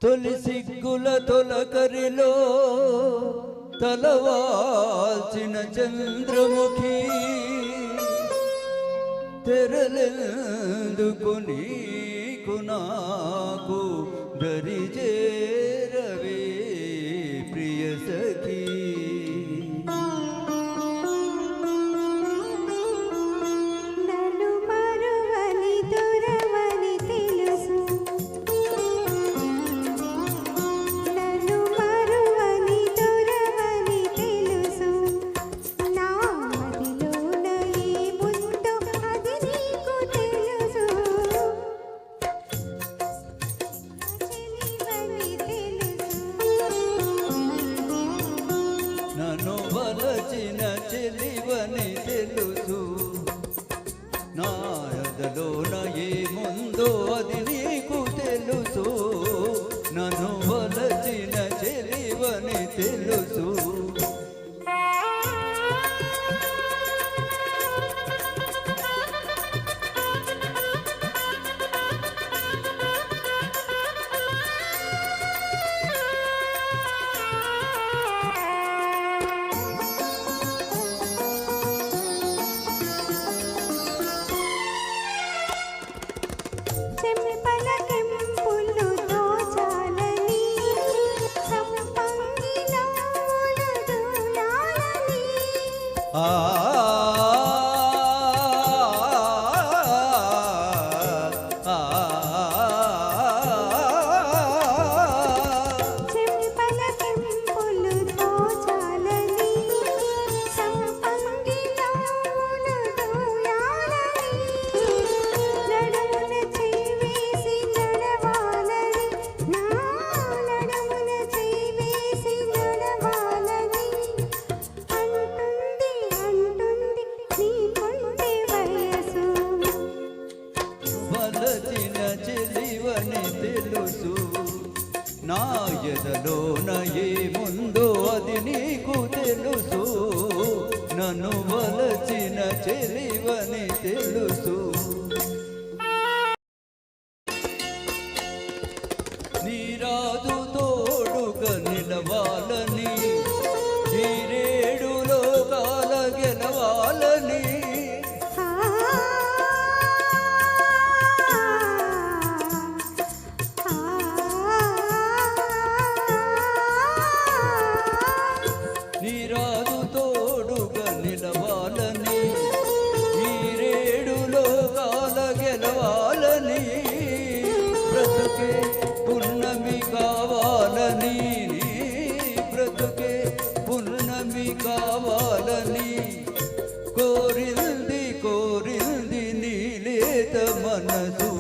తొలి సిగ్గుల తొలకరిలో తలవాల్చిన చంద్రముఖి తెరలెందుకు నీకు నాకు దరిజేరవే ప్రియ సఖీ. నన్ను వలచిన చెలివని తెలుసు, నా ఎదలోన ఏముందో అది నీకు తెలుసు. నన్ను వలచిన చెలివని తెలుసు. నా ఎదలోన ఏముందో అది నీకు తెలుసు. నన్ను వలచిన చెలివని తెలుసు. నీరాదు తోడుగా నిలవాలని, ఈ రేడు లోకాల గెలవాలని, నీరాదు తోడుగా నిలవాలని, ఈ రేడు లోకాల గెలవాలని, బ్రతుకే పున్నమి కావాలని, బ్రతుకే పున్నమి కావాలని కోరింది కోరింది నీలేత మనసు.